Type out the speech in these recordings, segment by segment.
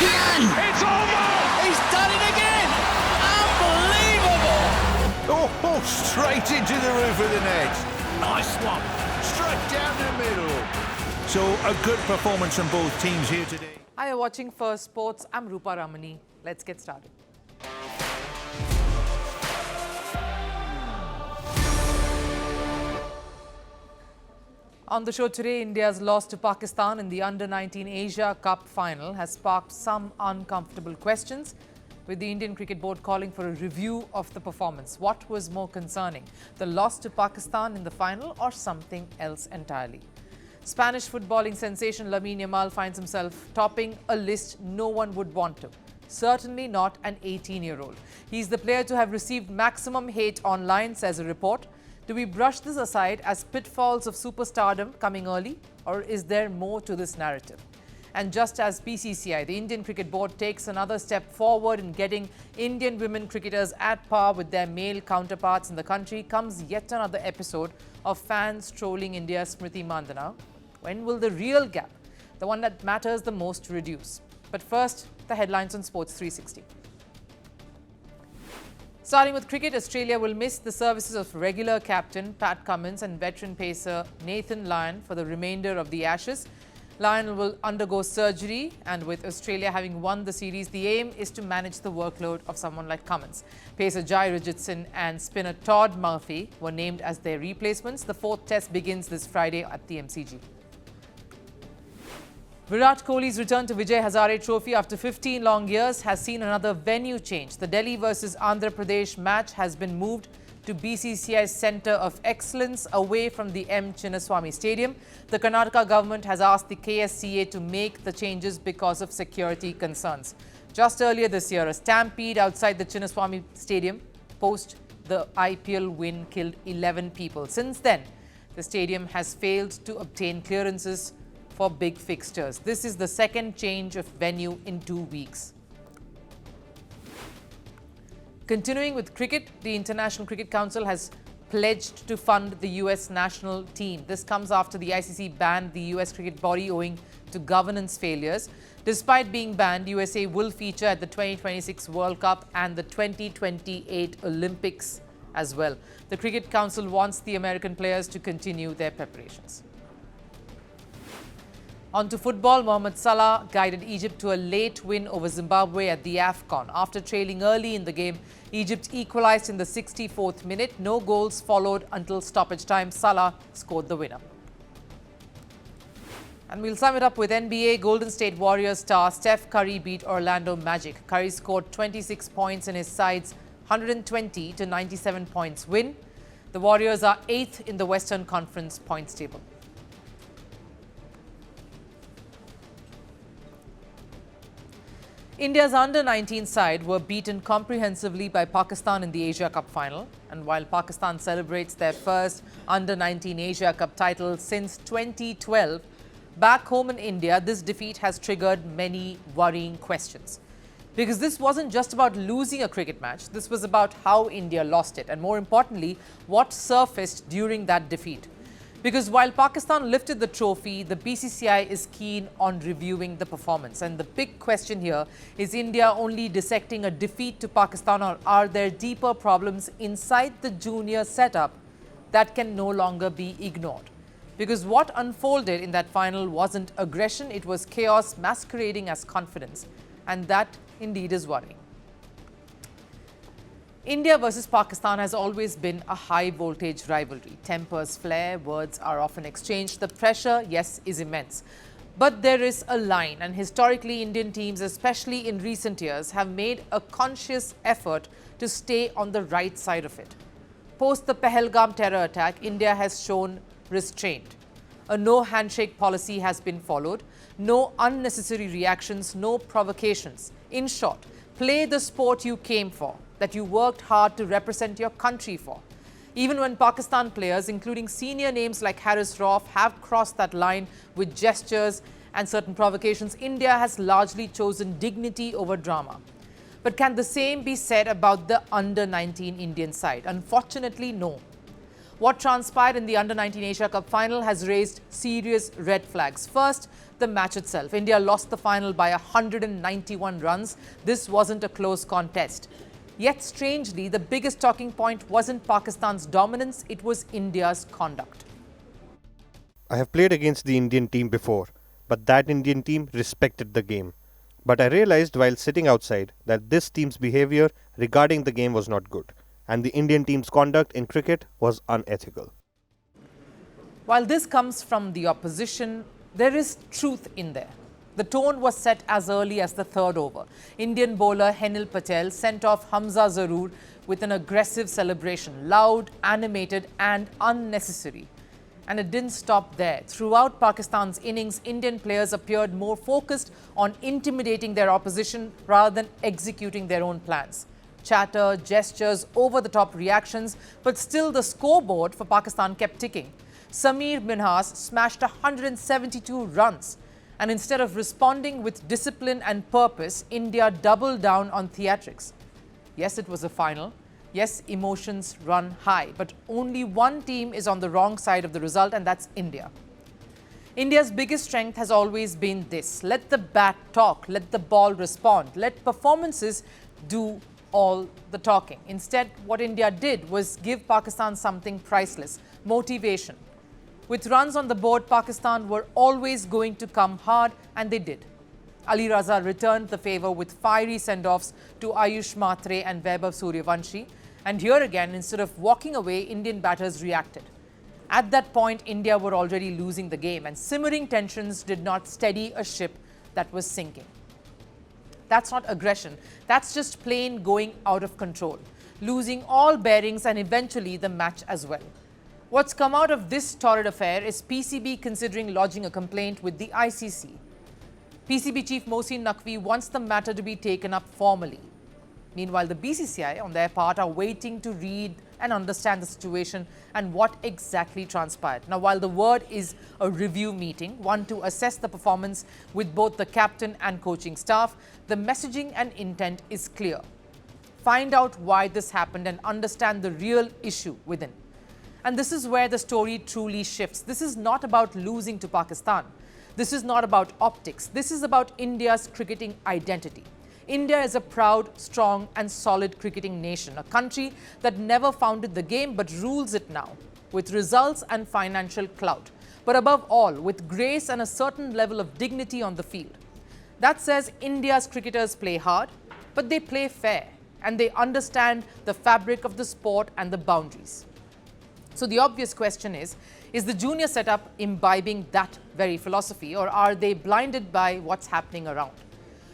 can! It's over! He's done it again! Unbelievable! Oh, straight into the roof of the net. Nice one. Straight down the middle. So a good performance from both teams here today. Hi, you're watching Firstpost. I'm Rupha Ramani. Let's get started. On the show today, India's loss to Pakistan in the Under-19 Asia Cup final has sparked some uncomfortable questions, with the Indian Cricket Board calling for a review of the performance. What was more concerning, the loss to Pakistan in the final or something else entirely? Spanish footballing sensation Lamine Yamal finds himself topping a list no one would want to. Certainly not an 18-year-old. He's the player to have received maximum hate online, says a report. Do we brush this aside as pitfalls of superstardom coming early, or is there more to this narrative? And just as BCCI, the Indian Cricket Board, takes another step forward in getting Indian women cricketers at par with their male counterparts in the country, comes yet another episode of fans trolling India's Smriti Mandana. When will the real gap, the one that matters the most, reduce? But first, the headlines on Sports 360. Starting with cricket, Australia will miss the services of regular captain Pat Cummins and veteran pacer Nathan Lyon for the remainder of the Ashes. Lyon will undergo surgery, and with Australia having won the series, the aim is to manage the workload of someone like Cummins. Pacer Jai Richardson and spinner Todd Murphy were named as their replacements. The fourth test begins this Friday at the MCG. Virat Kohli's return to Vijay Hazare Trophy after 15 long years has seen another venue change. The Delhi versus Andhra Pradesh match has been moved to BCCI's Centre of Excellence away from the M. Chinnaswamy Stadium. The Karnataka government has asked the KSCA to make the changes because of security concerns. Just earlier this year, a stampede outside the Chinnaswamy Stadium post the IPL win killed 11 people. Since then, the stadium has failed to obtain clearances for big fixtures. This is the second change of venue in 2 weeks. Continuing with cricket, the International Cricket Council has pledged to fund the US national team. This comes after the ICC banned the US cricket body owing to governance failures. Despite being banned, USA will feature at the 2026 World Cup and the 2028 Olympics as well. The Cricket Council wants the American players to continue their preparations. On to football, Mohamed Salah guided Egypt to a late win over Zimbabwe at the AFCON. After trailing early in the game, Egypt equalized in the 64th minute. No goals followed until stoppage time. Salah scored the winner. And we'll sum it up with NBA. Golden State Warriors star Steph Curry beat Orlando Magic. Curry scored 26 points in his side's 120 to 97 points win. The Warriors are 8th in the Western Conference points table. India's Under-19 side were beaten comprehensively by Pakistan in the Asia Cup final. And while Pakistan celebrates their first Under-19 Asia Cup title since 2012, back home in India, this defeat has triggered many worrying questions. Because this wasn't just about losing a cricket match, this was about how India lost it, and more importantly, what surfaced during that defeat. Because while Pakistan lifted the trophy, the BCCI is keen on reviewing the performance. And the big question here, is India only dissecting a defeat to Pakistan, or are there deeper problems inside the junior setup that can no longer be ignored? Because what unfolded in that final wasn't aggression, it was chaos masquerading as confidence. And that indeed is worrying. India versus Pakistan has always been a high-voltage rivalry. Tempers flare, words are often exchanged. The pressure, yes, is immense. But there is a line, and historically Indian teams, especially in recent years, have made a conscious effort to stay on the right side of it. Post the Pahalgam terror attack, India has shown restraint. A no-handshake policy has been followed. No unnecessary reactions, no provocations. In short, play the sport you came for, that you worked hard to represent your country for. Even when Pakistan players, including senior names like Haris Rauf, have crossed that line with gestures and certain provocations, India has largely chosen dignity over drama. But can the same be said about the Under-19 Indian side? Unfortunately, no. What transpired in the Under-19 Asia Cup final has raised serious red flags. First, the match itself. India lost the final by 191 runs. This wasn't a close contest. Yet, strangely, the biggest talking point wasn't Pakistan's dominance, it was India's conduct. I have played against the Indian team before, but that Indian team respected the game. But I realized while sitting outside that this team's behaviour regarding the game was not good, and the Indian team's conduct in cricket was unethical. While this comes from the opposition, there is truth in there. The tone was set as early as the third over. Indian bowler Henil Patel sent off Hamza Zaroor with an aggressive celebration, loud, animated and unnecessary. And it didn't stop there. Throughout Pakistan's innings, Indian players appeared more focused on intimidating their opposition rather than executing their own plans. Chatter, gestures, over-the-top reactions, but still the scoreboard for Pakistan kept ticking. Sameer Minhas smashed 172 runs. And instead of responding with discipline and purpose, India doubled down on theatrics. Yes, it was a final. Yes, emotions run high. But only one team is on the wrong side of the result, and that's India. India's biggest strength has always been this. Let the bat talk. Let the ball respond. Let performances do all the talking. Instead, what India did was give Pakistan something priceless: motivation. With runs on the board, Pakistan were always going to come hard, and they did. Ali Raza returned the favour with fiery send-offs to Ayush Matre and Vaibhav Suryavanshi. And here again, instead of walking away, Indian batters reacted. At that point, India were already losing the game, and simmering tensions did not steady a ship that was sinking. That's not aggression. That's just plain going out of control, losing all bearings and eventually the match as well. What's come out of this torrid affair is PCB considering lodging a complaint with the ICC. PCB chief Mohsin Naqvi wants the matter to be taken up formally. Meanwhile, the BCCI, on their part, are waiting to read and understand the situation and what exactly transpired. Now, while the word is a review meeting, one to assess the performance with both the captain and coaching staff, the messaging and intent is clear. Find out why this happened and understand the real issue within. And this is where the story truly shifts. This is not about losing to Pakistan. This is not about optics. This is about India's cricketing identity. India is a proud, strong and solid cricketing nation, a country that never founded the game but rules it now, with results and financial clout, but above all, with grace and a certain level of dignity on the field. That says India's cricketers play hard, but they play fair, and they understand the fabric of the sport and the boundaries. So the obvious question is the junior setup imbibing that very philosophy, or are they blinded by what's happening around?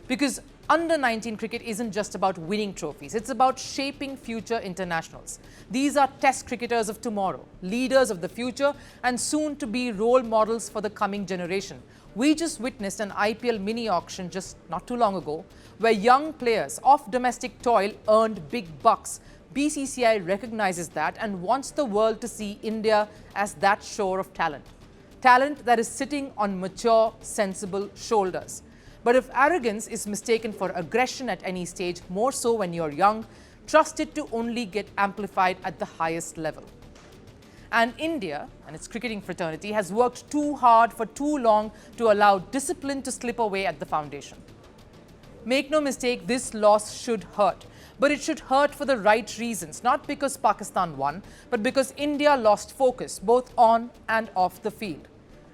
Because Under-19 cricket isn't just about winning trophies, it's about shaping future internationals. These are test cricketers of tomorrow, leaders of the future, and soon to be role models for the coming generation. We just witnessed an IPL mini auction just not too long ago, where young players off domestic toil earned big bucks. BCCI recognizes that and wants the world to see India as that shore of talent. Talent that is sitting on mature, sensible shoulders. But if arrogance is mistaken for aggression at any stage, more so when you're young, trust it to only get amplified at the highest level. And India and its cricketing fraternity has worked too hard for too long to allow discipline to slip away at the foundation. Make no mistake, this loss should hurt. But it should hurt for the right reasons, not because Pakistan won, but because India lost focus both on and off the field.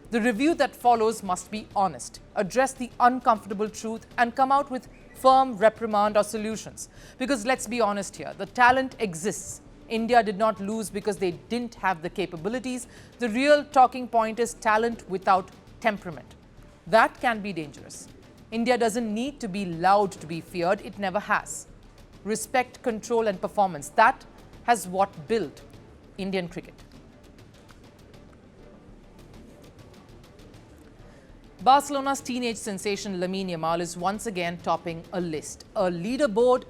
The review that follows must be honest, address the uncomfortable truth and come out with firm reprimand or solutions. Because let's be honest here, the talent exists. India did not lose because they didn't have the capabilities. The real talking point is talent without temperament. That can be dangerous. India doesn't need to be loud to be feared, it never has. Respect, control and performance, that has what built Indian cricket. Barcelona's teenage sensation Lamine Yamal is once again topping a list, a leaderboard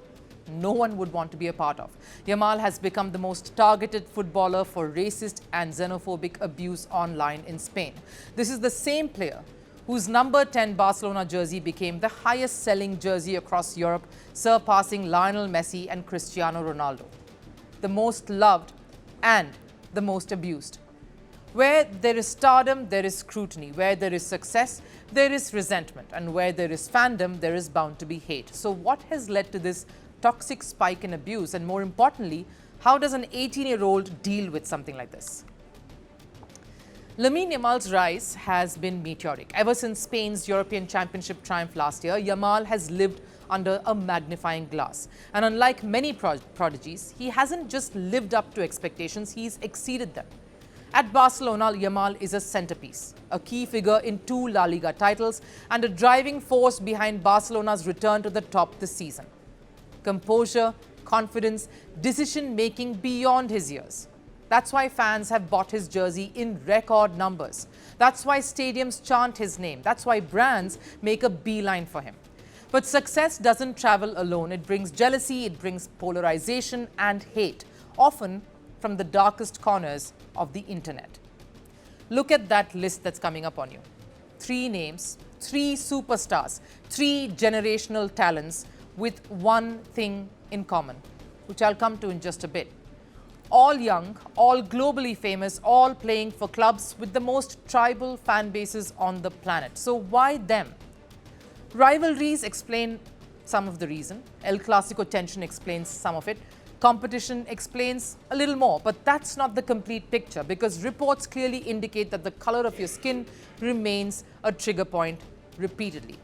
no one would want to be a part of. Yamal has become the most targeted footballer for racist and xenophobic abuse online in Spain. This is the same player whose number 10 Barcelona jersey became the highest selling jersey across Europe, surpassing Lionel Messi and Cristiano Ronaldo. The most loved and the most abused. Where there is stardom, there is scrutiny. Where there is success, there is resentment. And where there is fandom, there is bound to be hate. So what has led to this toxic spike in abuse? And more importantly, how does an 18-year-old deal with something like this? Lamine Yamal's rise has been meteoric. Ever since Spain's European Championship triumph last year, Yamal has lived under a magnifying glass. And unlike many prodigies, he hasn't just lived up to expectations, he's exceeded them. At Barcelona, Yamal is a centerpiece, a key figure in 2 La Liga titles and a driving force behind Barcelona's return to the top this season. Composure, confidence, decision-making beyond his years. That's why fans have bought his jersey in record numbers. That's why stadiums chant his name. That's why brands make a beeline for him. But success doesn't travel alone. It brings jealousy, it brings polarization and hate, often from the darkest corners of the internet. Look at that list that's coming up on you. 3 names, 3 superstars, 3 generational talents with one thing in common, which I'll come to in just a bit. All young, all globally famous, all playing for clubs with the most tribal fan bases on the planet. So why them? Rivalries explain some of the reason. El Clasico tension explains some of it. Competition explains a little more, but that's not the complete picture because reports clearly indicate that the color of your skin remains a trigger point repeatedly.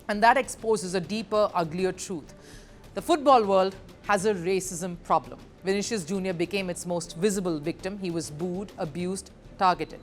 And that exposes a deeper, uglier truth. The football world has a racism problem. Vinicius Jr. became its most visible victim. He was booed, abused, targeted.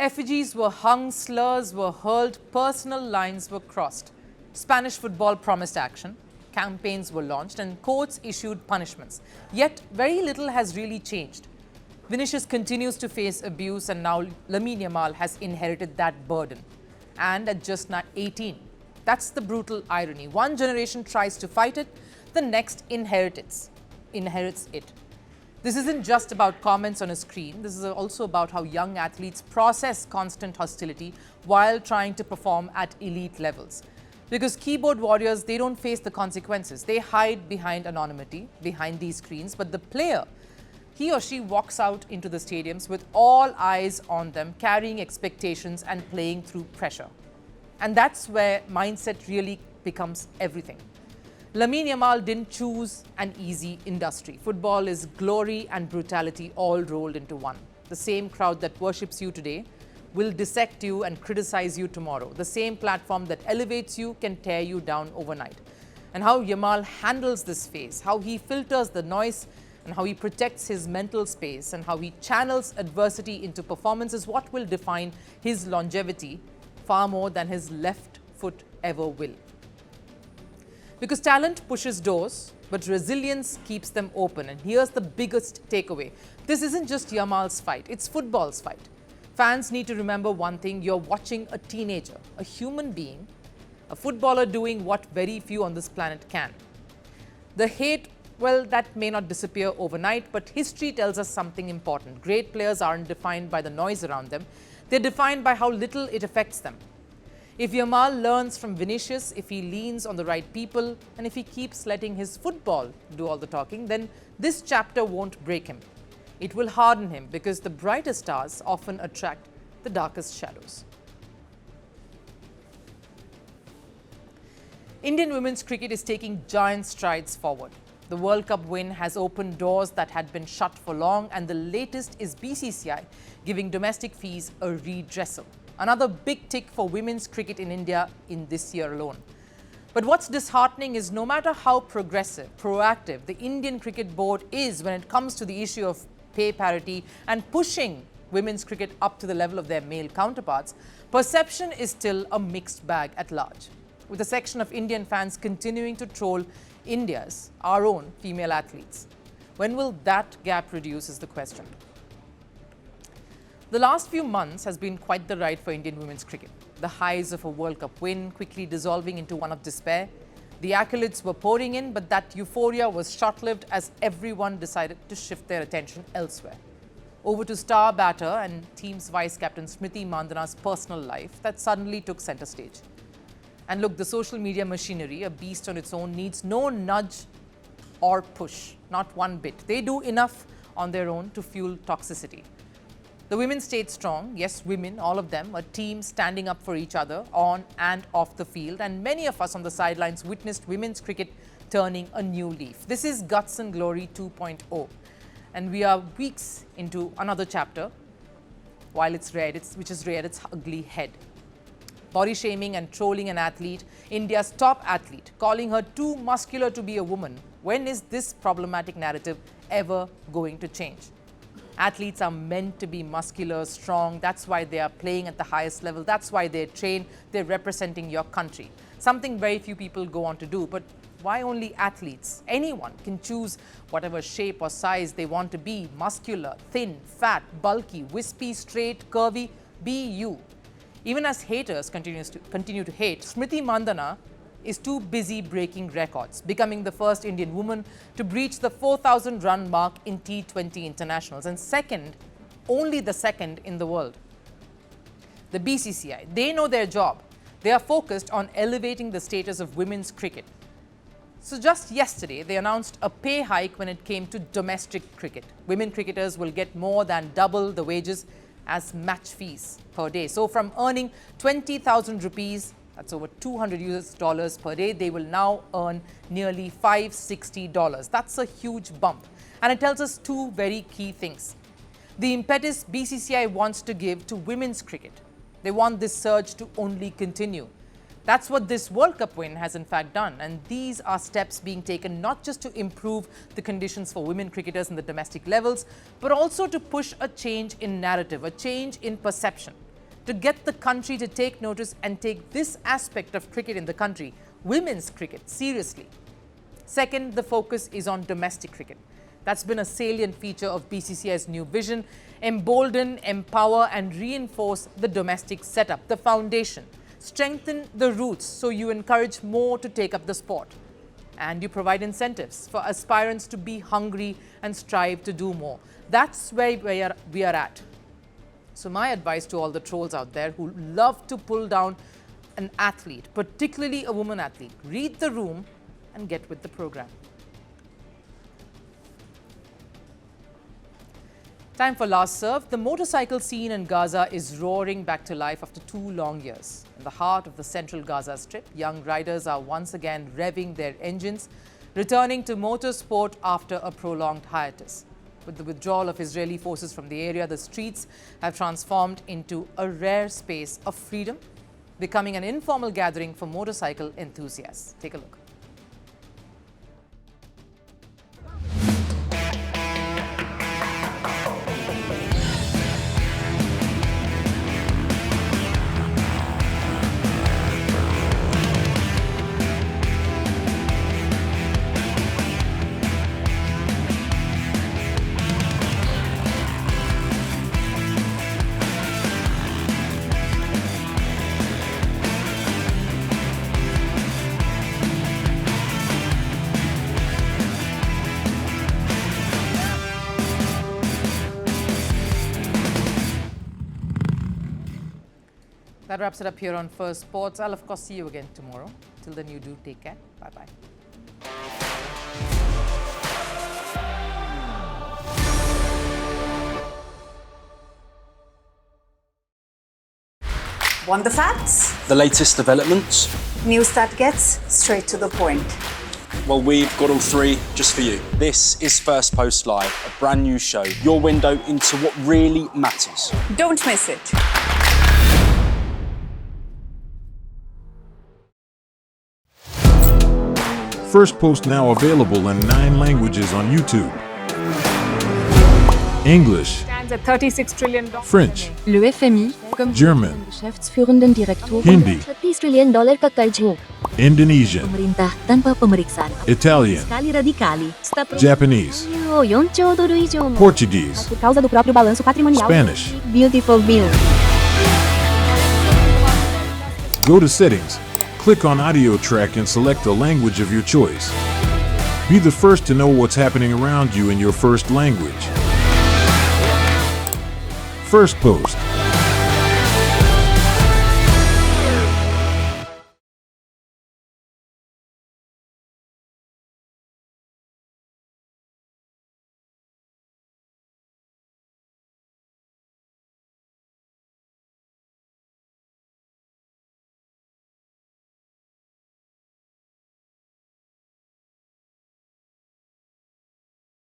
Effigies were hung, slurs were hurled, personal lines were crossed. Spanish football promised action, campaigns were launched and courts issued punishments. Yet very little has really changed. Vinicius continues to face abuse and now Lamine Yamal has inherited that burden. And at just 18. That's the brutal irony. One generation tries to fight it, the next inherits it. This isn't just about comments on a screen. This is also about how young athletes process constant hostility while trying to perform at elite levels. Because keyboard warriors, they don't face the consequences. They hide behind anonymity, behind these screens. But the player, he or she walks out into the stadiums with all eyes on them, carrying expectations and playing through pressure. And that's where mindset really becomes everything. Lamine Yamal didn't choose an easy industry. Football is glory and brutality all rolled into one. The same crowd that worships you today will dissect you and criticize you tomorrow. The same platform that elevates you can tear you down overnight. And how Yamal handles this phase, how he filters the noise and how he protects his mental space and how he channels adversity into performance is what will define his longevity far more than his left foot ever will. Because talent pushes doors, but resilience keeps them open. And here's the biggest takeaway. This isn't just Yamal's fight, it's football's fight. Fans need to remember one thing: you're watching a teenager, a human being, a footballer doing what very few on this planet can. The hate, well, that may not disappear overnight, but history tells us something important. Great players aren't defined by the noise around them. They're defined by how little it affects them. If Yamal learns from Vinicius, if he leans on the right people, and if he keeps letting his football do all the talking, then this chapter won't break him. It will harden him because the brightest stars often attract the darkest shadows. Indian women's cricket is taking giant strides forward. The World Cup win has opened doors that had been shut for long, and the latest is BCCI giving domestic fees a redressal. Another big tick for women's cricket in India in this year alone. But what's disheartening is no matter how progressive, proactive the Indian Cricket Board is when it comes to the issue of pay parity and pushing women's cricket up to the level of their male counterparts, perception is still a mixed bag at large, with a section of Indian fans continuing to troll India's, our own female athletes. When will that gap reduce is the question. The last few months has been quite the ride for Indian women's cricket. The highs of a World Cup win quickly dissolving into one of despair. The accolades were pouring in, but that euphoria was short-lived as everyone decided to shift their attention elsewhere. Over to star batter and team's vice-captain Smriti Mandhana's personal life that suddenly took centre stage. And look, the social media machinery, a beast on its own, needs no nudge or push, not one bit. They do enough on their own to fuel toxicity. The women stayed strong. Yes, women, all of them, a team standing up for each other on and off the field. And many of us on the sidelines witnessed women's cricket turning a new leaf. This is Guts and Glory 2.0. And we are weeks into another chapter, which has reared its ugly head. Body shaming and trolling an athlete, India's top athlete, calling her too muscular to be a woman. When is this problematic narrative ever going to change? Athletes are meant to be muscular, strong. That's why they are playing at the highest level. That's why they train. They're representing your country. Something very few people go on to do. But why only athletes? Anyone can choose whatever shape or size they want to be. Muscular, thin, fat, bulky, wispy, straight, curvy. Be you. Even as haters continue to hate, Smriti Mandhana is too busy breaking records, becoming the first Indian woman to breach the 4,000 run mark in T20 internationals and only the second in the world. The BCCI, they know their job. They are focused on elevating the status of women's cricket. So just yesterday, they announced a pay hike when it came to domestic cricket. Women cricketers will get more than double the wages as match fees per day. So from earning 20,000 rupees, that's over $200 per day, they will now earn nearly $560. That's a huge bump. And it tells us two very key things. The impetus BCCI wants to give to women's cricket. They want this surge to only continue. That's what this World Cup win has in fact done. And these are steps being taken not just to improve the conditions for women cricketers in the domestic levels, but also to push a change in narrative, a change in perception, to get the country to take notice and take this aspect of cricket in the country, women's cricket, seriously. Second, the focus is on domestic cricket. That's been a salient feature of BCCI's new vision: embolden, empower and reinforce the domestic setup, the foundation. Strengthen the roots so you encourage more to take up the sport. And you provide incentives for aspirants to be hungry and strive to do more. That's where we are at. So my advice to all the trolls out there who love to pull down an athlete, particularly a woman athlete, read the room and get with the program. Time for last serve. The motorcycle scene in Gaza is roaring back to life after 2 long years. In the heart of the central Gaza Strip, young riders are once again revving their engines, returning to motorsport after a prolonged hiatus. With the withdrawal of Israeli forces from the area, the streets have transformed into a rare space of freedom, becoming an informal gathering for motorcycle enthusiasts. Take a look. That wraps it up here on Firstpost. I'll of course see you again tomorrow. Till then, you do take care. Bye-bye. Want the facts? The latest developments? News that gets straight to the point. Well, we've got all 3 just for you. This is Firstpost Live, a brand new show, your window into what really matters. Don't miss it. Firstpost now available in 9 languages on YouTube. English, Stands at $36 trillion. French, Le FMI, comme German, Geschäftsführenden Direktor, Hindi, $30 trillion का कर्ज हो Indonesian, Pemerintah tanpa pemeriksaan. Italian, Skali radikali. Stop. Japanese, 4兆ドル以上も Portuguese, por causa do próprio balanço patrimonial. Spanish. Beautiful bill. Go to Settings, click on Audio Track and select the language of your choice. Be the first to know what's happening around you in your first language. Firstpost.